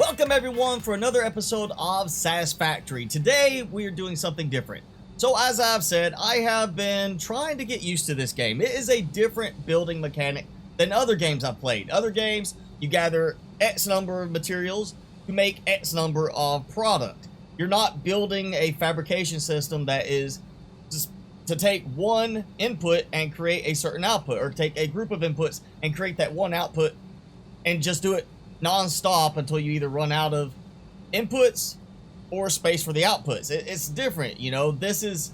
Welcome everyone for another episode of Satisfactory. Today we are doing something different. So as I've said, I have been trying to get used to this game. It is a different building mechanic than other games I've played. Other games, you gather X number of materials to make X number of product. You're not building a fabrication system that is just to take one input and create a certain output, or take a group of inputs and create that one output and just do it non-stop until you either run out of inputs or space for the outputs. It's different, you know. This is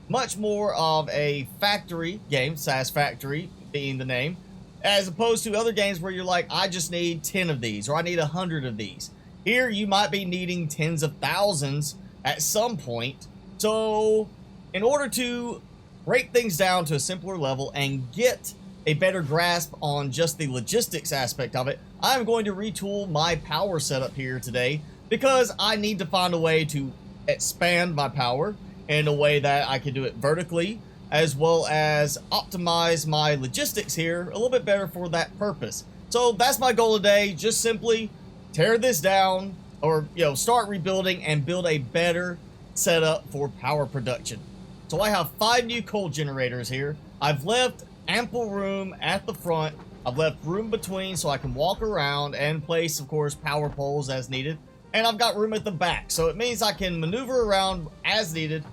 much more of a factory game, Satisfactory being the name, as opposed to other games where you're like, I just need 10 of these, or I need 100 of these. Here you might be needing tens of thousands at some point. So in order to break things down to a simpler level and get a better grasp on just the logistics aspect of it, I'm going to retool my power setup here today, because I need to find a way to expand my power in a way that I can do it vertically, as well as optimize my logistics here a little bit better for that purpose. So that's my goal today, just simply tear this down, or start rebuilding and build a better setup for power production. So I have 5 new coal generators here. I've left ample room at the front. I've left room between so I can walk around and place, of course, power poles as needed. And I've got room at the back, so it means I can maneuver around as needed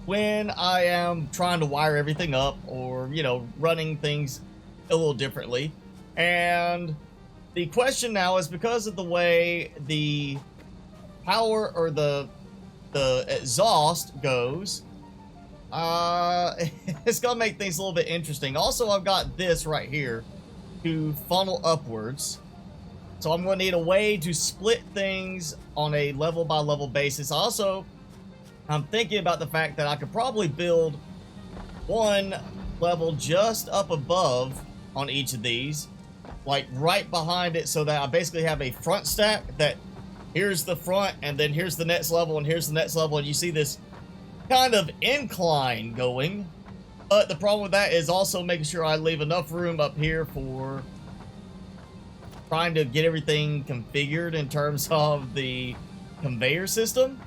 when I am trying to wire everything up, or, running things a little differently. And the question now is, because of the way the power or the exhaust goes, it's gonna make things a little bit interesting. Also, I've got this right here to funnel upwards, so I'm gonna need a way to split things on a level by level basis. Also, I'm thinking about the fact that I could probably build one level just up above on each of these, like right behind it, so that I basically have a front stack that here's the front, and then here's the next level, and here's the next level, and you see this kind of incline going. But the problem with that is also making sure I leave enough room up here for trying to get everything configured in terms of the conveyor system.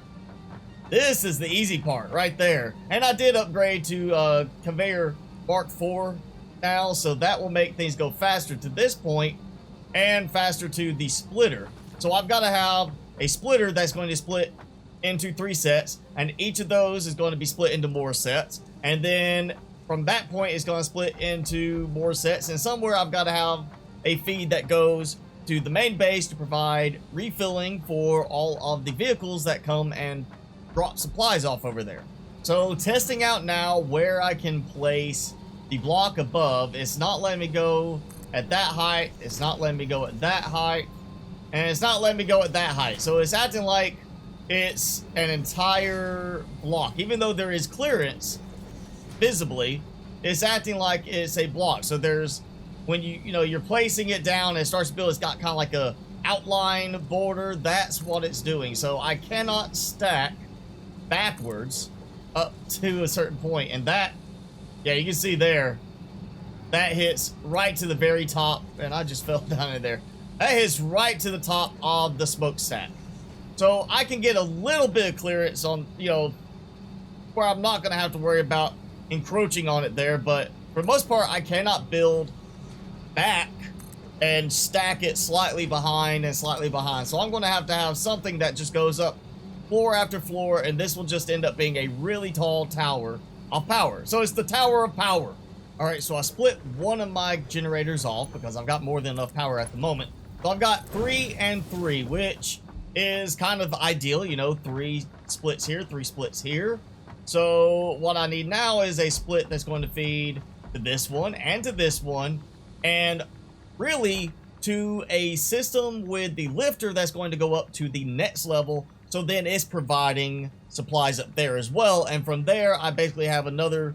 This is the easy part right there. And I did upgrade to conveyor Mark IV now, so that will make things go faster to this point and faster to the splitter. So I've got to have a splitter that's going to split into 3 sets, and each of those is going to be split into more sets, and then from that point it's going to split into more sets, and somewhere I've got to have a feed that goes to the main base to provide refilling for all of the vehicles that come and drop supplies off over there. So testing out now where I can place the block above. It's not letting me go at that height, it's not letting me go at that height, and it's not letting me go at that height. So it's acting like it's an entire block. Even though there is clearance visibly, it's acting like it's a block. So there's, when you're placing it down and it starts to build, it's got kind of like a outline border. That's what it's doing. So I cannot stack backwards up to a certain point, and that, yeah, you can see there, that hits right to the very top, and I just fell down in there. That hits right to the top of the smokestack. So I can get a little bit of clearance on, where I'm not going to have to worry about encroaching on it there. But for the most part, I cannot build back and stack it slightly behind and slightly behind. So I'm going to have something that just goes up floor after floor, and this will just end up being a really tall tower of power. So it's the tower of power. All right, so I split one of my generators off because I've got more than enough power at the moment. So I've got 3 and 3, which is kind of ideal, 3 splits here, 3 splits here. So what I need now is a split that's going to feed to this one and to this one, and really to a system with the lifter that's going to go up to the next level. So then it's providing supplies up there as well, and from there I basically have another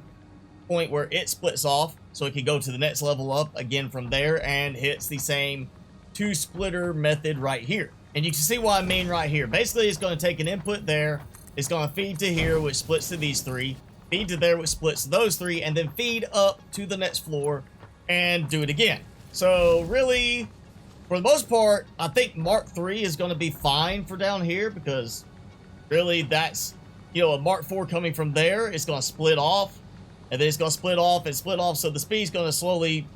point where it splits off, so it can go to the next level up again from there, and hits the same 2 splitter method right here. And you can see what I mean right here. Basically, it's going to take an input there, it's going to feed to here, which splits to these 3, feed to there, which splits to those 3, and then feed up to the next floor and do it again. So really, For the most part, I think Mark III is going to be fine for down here because really that's, you know, a Mark IV coming from there, it's going to split off, and then it's going to split off and split off, so the speed's going to slowly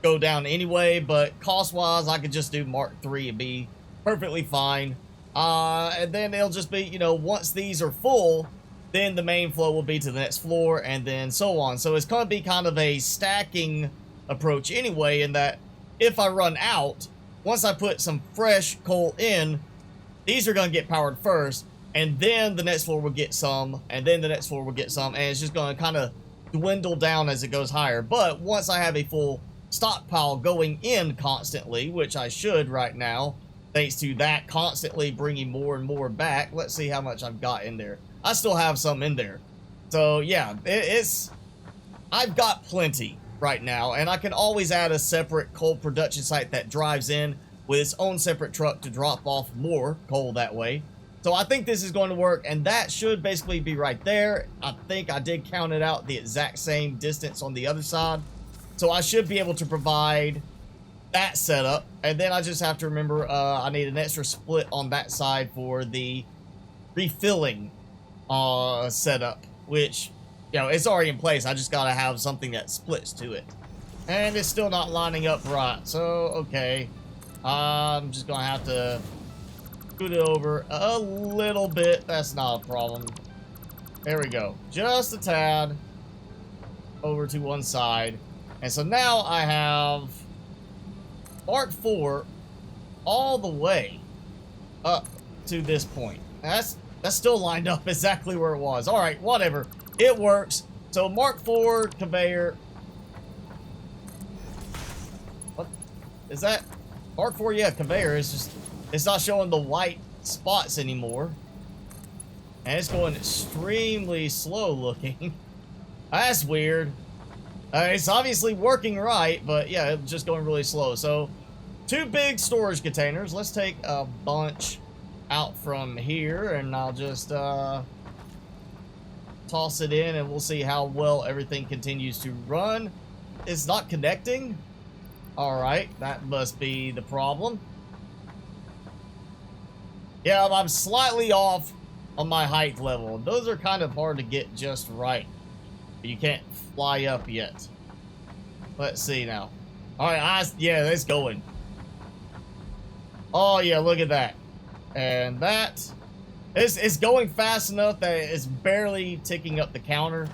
go down anyway, but cost-wise, I could just do Mark III and be perfectly fine. And then it'll just be, you know, once these are full, then the main flow will be to the next floor, and then so on. So it's going to be kind of a stacking approach anyway, in that if I run out, once I put some fresh coal in, these are going to get powered first, and then the next floor will get some, and then the next floor will get some, and it's just going to kind of dwindle down as it goes higher. But once I have a full stockpile going in constantly, which I should right now, thanks to that constantly bringing more and more back. Let's see how much I've got in there. I still have some in there. So yeah, I've got plenty right now, and I can always add a separate coal production site that drives in with its own separate truck to drop off more coal that way. So I think this is going to work, and that should basically be right there. I think I did count it out the exact same distance on the other side. So I should be able to provide that setup, and then I just have to remember I need an extra split on that side for the refilling setup, which, you know, it's already in place. I just gotta have something that splits to it, and it's still not lining up right. So okay, I'm just gonna have to scoot it over a little bit. That's not a problem. There we go, just a tad over to one side. And so now I have Mark IV all the way up to this point. That's still lined up exactly where it was. All right, whatever. It works. So Mark IV conveyor. What is that? Mark IV, yeah, conveyor. It's just, it's not showing the white spots anymore. And it's going extremely slow looking. That's weird. It's obviously working right, but yeah, it's just going really slow. So 2 big storage containers. Let's take a bunch out from here, and I'll just toss it in, and we'll see how well everything continues to run. It's not connecting. All right, that must be the problem. Yeah, I'm slightly off on my height level. Those are kind of hard to get just right. You can't fly up yet. Let's see now. All right, yeah, it's going. Oh yeah, look at that. And that is going fast enough that it's barely ticking up the counter.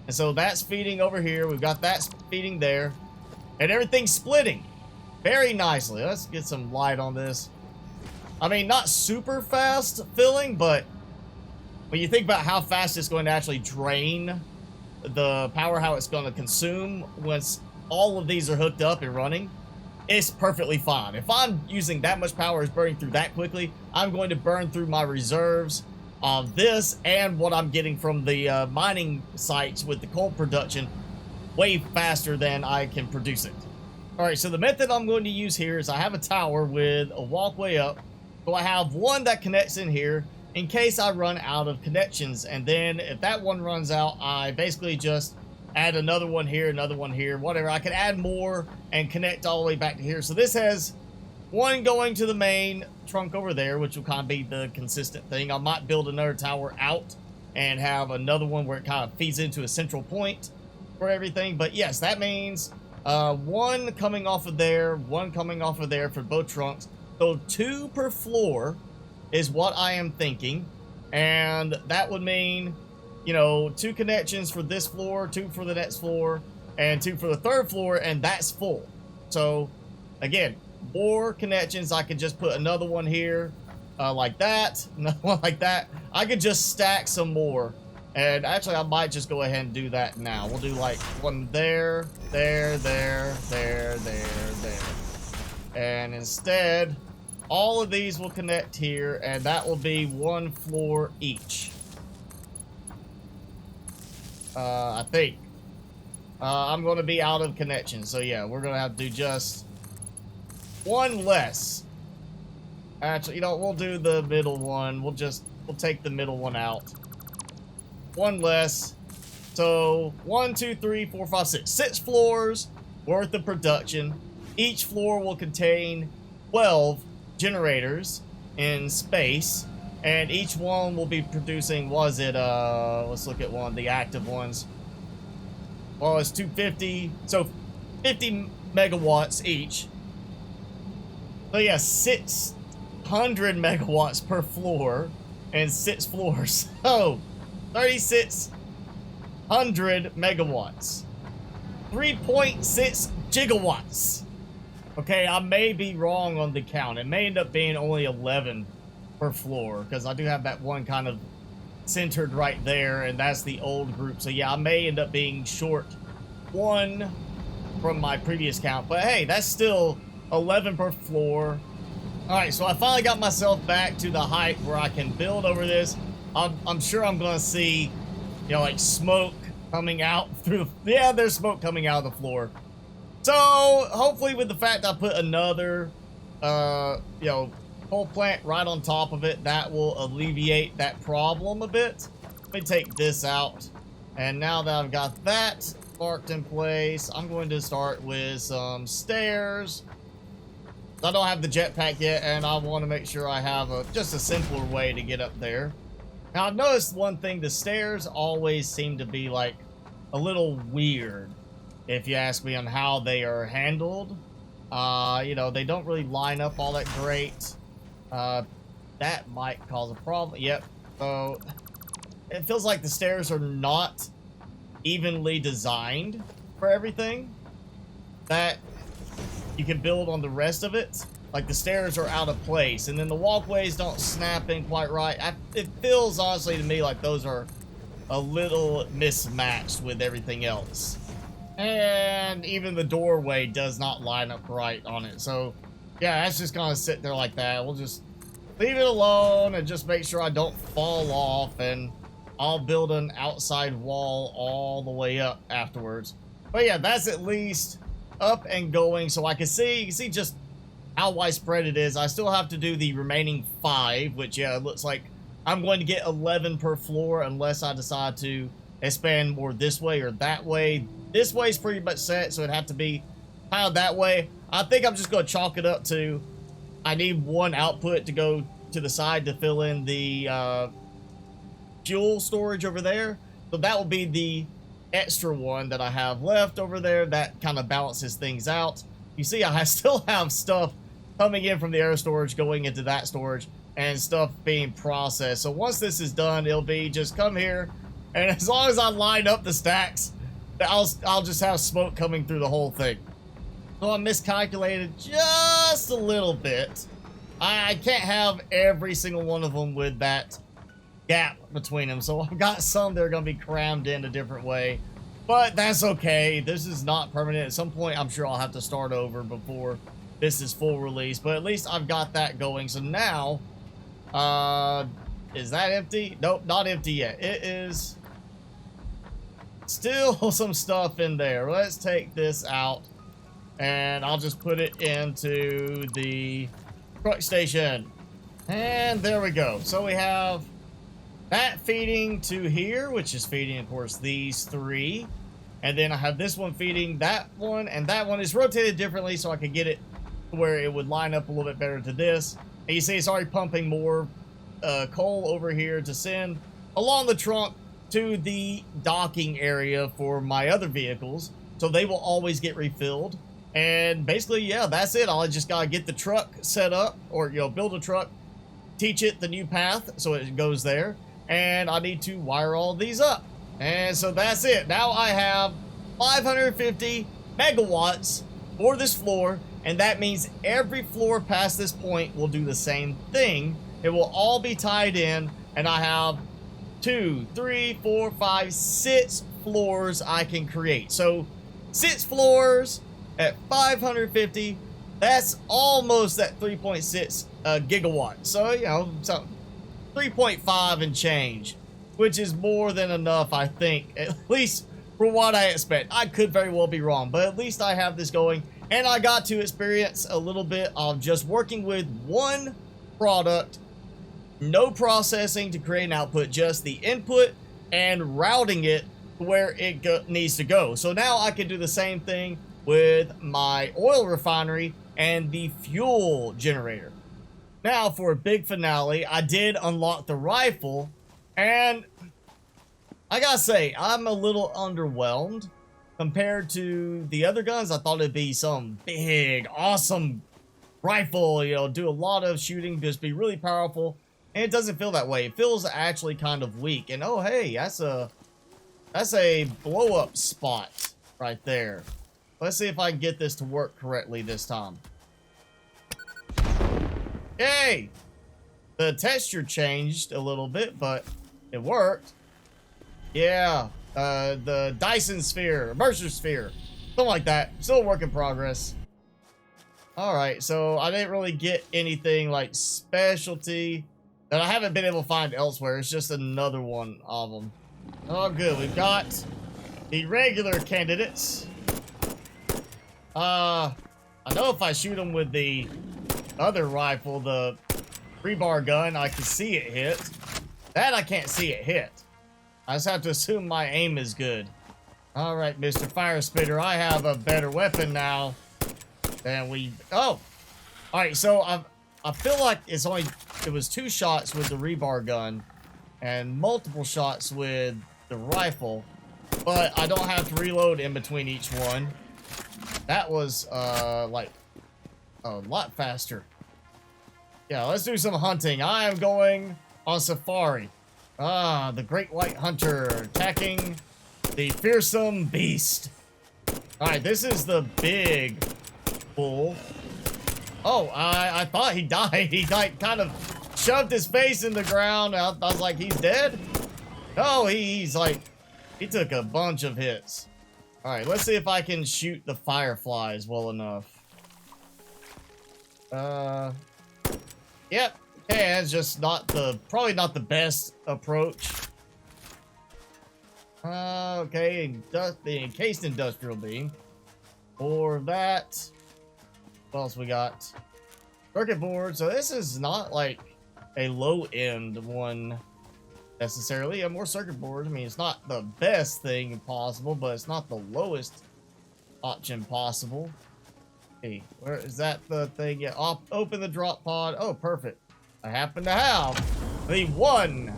And so that's feeding over here. We've got that feeding there. And everything's splitting very nicely. Let's get some light on this. I mean, not super fast filling, but when you think about how fast it's going to actually drain the power, how it's going to consume once all of these are hooked up and running, it's perfectly fine. If I'm using that much power, is burning through that quickly, I'm going to burn through my reserves of this and what I'm getting from the mining sites with the coal production way faster than I can produce it. All right, so the method I'm going to use here is I have a tower with a walkway up. So I have one that connects in here in case I run out of connections. And then if that one runs out, I basically just add another one here, whatever. I can add more and connect all the way back to here. So this has one going to the main trunk over there, which will kind of be the consistent thing. I might build another tower out and have another one where it kind of feeds into a central point for everything. But yes, that means one coming off of there, one coming off of there for both trunks. So 2 per floor is what I am thinking. And that would mean, you know, 2 connections for this floor, 2 for the next floor, and 2 for the third floor, and that's full. So, again, more connections. I could just put another one here, like that, another one like that. I could just stack some more. And actually, I might just go ahead and do that now. We'll do like one there, there, there, there, there, there. And instead, all of these will connect here, and that will be 1 floor each. I think. I'm going to be out of connection. So yeah, we're going to have to do just 1 less. Actually, you know, we'll do the middle one. We'll take the middle one out. 1 less. So 1, 2, 3, 4, 5, 6. 6 floors worth of production. Each floor will contain 12 generators in space, and each one will be producing, was it, let's look at one, the active ones. Well, it's 250, so 50 megawatts each. So yeah, 600 megawatts per floor, and 6 floors. So 3,600 megawatts. 3.6 gigawatts. Okay, I may be wrong on the count. It may end up being only 11 per floor, because I do have that one kind of centered right there, and that's the old group. So yeah, I may end up being short 1 from my previous count, but hey, that's still 11 per floor. Alright, so I finally got myself back to the height where I can build over this. I'm sure I'm gonna see, you know, like smoke coming out through the, yeah, there's smoke coming out of the floor. So hopefully with the fact I put another you know, coal plant right on top of it, that will alleviate that problem a bit. Let me take this out, and now that I've got that marked in place, I'm going to start with some stairs. I don't have the jetpack yet, and I want to make sure I have just a simpler way to get up there. Now, I've noticed one thing: the stairs always seem to be like a little weird, if you ask me, on how they are handled. You know, they don't really line up all that great. That might cause a problem. Yep. So it feels like the stairs are not evenly designed for everything that you can build on the rest of it. Like the stairs are out of place, and then the walkways don't snap in quite right. It feels honestly to me like those are a little mismatched with everything else. And even the doorway does not line up right on it. So yeah, that's just gonna sit there like that. We'll just leave it alone and just make sure I don't fall off, and I'll build an outside wall all the way up afterwards. But yeah, that's at least up and going, so I can see, you can see just how widespread it is. I still have to do the remaining 5, which yeah, it looks like I'm going to get 11 per floor unless I decide to expand more this way or that way. This way is pretty much set, so it'd have to be kind of that way. I think I'm just going to chalk it up to, I need 1 output to go to the side to fill in the fuel storage over there. So that will be the extra one that I have left over there. That kind of balances things out. You see, I still have stuff coming in from the air storage going into that storage, and stuff being processed. So once this is done, it'll be just come here, and as long as I line up the stacks, I'll just have smoke coming through the whole thing. So I miscalculated just a little bit. I can't have every single one of them with that gap between them, so I've got some that are going to be crammed in a different way, but that's okay. This is not permanent. At some point I'm sure I'll have to start over before this is full release, but at least I've got that going. So now is that empty? Nope, not empty yet. It is still some stuff in there. Let's take this out, and I'll just put it into the truck station, and there we go. So we have that feeding to here, which is feeding, of course, these 3. And then I have this one feeding that one, and that one is rotated differently so I can get it to where it would line up a little bit better to this. And you see it's already pumping more coal over here to send along the trunk to the docking area for my other vehicles. So they will always get refilled. And basically, yeah, that's it. I just gotta get the truck set up, or, you know, build a truck, teach it the new path so it goes there. And I need to wire all these up. And so that's it. Now I have 550 megawatts for this floor, and that means every floor past this point will do the same thing. It will all be tied in, and I have 2, 3, 4, 5, 6 floors I can create. So 6 floors at 550, that's almost at 3.6 gigawatts. So, you know, so 3.5 and change, which is more than enough, I think, at least for what I expect. I could very well be wrong, but at least I have this going, and I got to experience a little bit of just working with one product, no processing to create an output, just the input and routing it to where it needs to go. So now I can do the same thing with my oil refinery and the fuel generator. Now, for a big finale, I did unlock the rifle, and I gotta say, I'm a little underwhelmed compared to the other guns. I thought it'd be some big, awesome rifle, you know, do a lot of shooting, just be really powerful, and it doesn't feel that way. It feels actually kind of weak. And oh, hey, that's a blow-up spot right there. Let's see if I can get this to work correctly this time. Yay! The texture changed a little bit, but it worked. Yeah, the Dyson sphere, Mercer sphere, something like that. Still a work in progress. Alright, so I didn't really get anything like specialty that I haven't been able to find elsewhere. It's just another one of them. Oh, good. We've got the regular candidates. I know if I shoot them with the other rifle, the rebar gun, I can see it hit. That I can't see it hit. I just have to assume my aim is good. Alright, Mr. Fire Spitter, I have a better weapon now than we... Oh! Alright, so I feel like it was 2 shots with the rebar gun and multiple shots with the rifle, but I don't have to reload in between each one. That was, like, a lot faster. Yeah, let's do some hunting. I am going on safari. The great white hunter attacking the fearsome beast. Alright, this is the big bull. Oh, I thought he died. He like kind of shoved his face in the ground. I was like, he's dead? No, he's like, he took a bunch of hits. Alright, let's see if I can shoot the fireflies well enough. Yep. Okay, it's just probably not the best approach. Okay, the encased industrial beam. For that, what else we got? Circuit board. So this is not like a low-end one necessarily. Yeah, more circuit boards. I mean, it's not the best thing possible, but it's not the lowest option possible. Hey, where is that the thing? Yeah, open the drop pod. Oh, perfect. I happen to have the one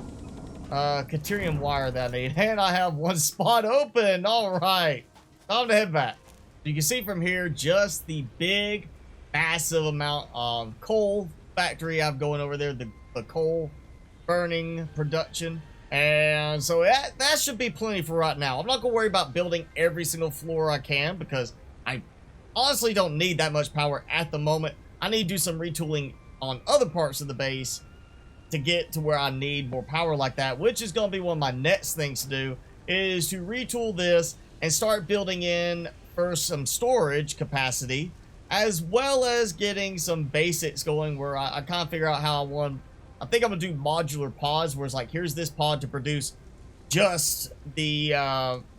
Caterium wire that I need, and I have one spot open. All right, time to head back. You can see from here just the big, massive amount of coal factory I've going over there, the coal burning production. And so that should be plenty for right now. I'm not gonna worry about building every single floor I can because I honestly don't need that much power at the moment. I need to do some retooling on other parts of the base to get to where I need more power like that, which is going to be one of my next things to do, is to retool this and start building in first some storage capacity, as well as getting some basics going where I kind of figure out how I think I'm going to do modular pods, where it's like, here's this pod to produce just the,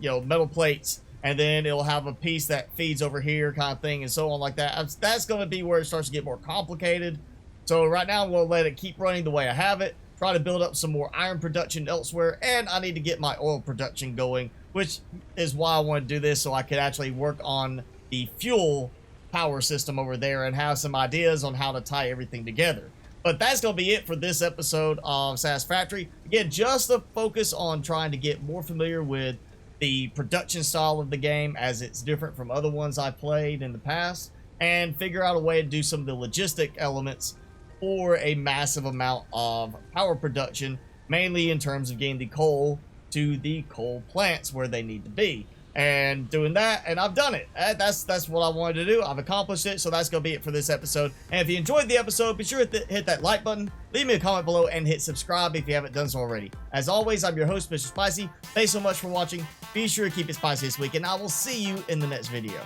metal plates, and then it'll have a piece that feeds over here kind of thing, and so on like that. That's going to be where it starts to get more complicated. So right now I'm going to let it keep running the way I have it, try to build up some more iron production elsewhere, and I need to get my oil production going, which is why I want to do this, so I could actually work on the fuel power system over there and have some ideas on how to tie everything together. But that's going to be it for this episode of Satisfactory. Again, just a focus on trying to get more familiar with the production style of the game, as it's different from other ones I played in the past, and figure out a way to do some of the logistic elements for a massive amount of power production, mainly in terms of getting the coal to the coal plants where they need to be. And doing that, and I've done it. That's what I wanted to do. I've accomplished it, so that's going to be it for this episode. And if you enjoyed the episode, be sure to hit that like button, leave me a comment below, and hit subscribe if you haven't done so already. As always, I'm your host, Mr. Spicy. Thanks so much for watching. Be sure to keep it spicy this week, and I will see you in the next video.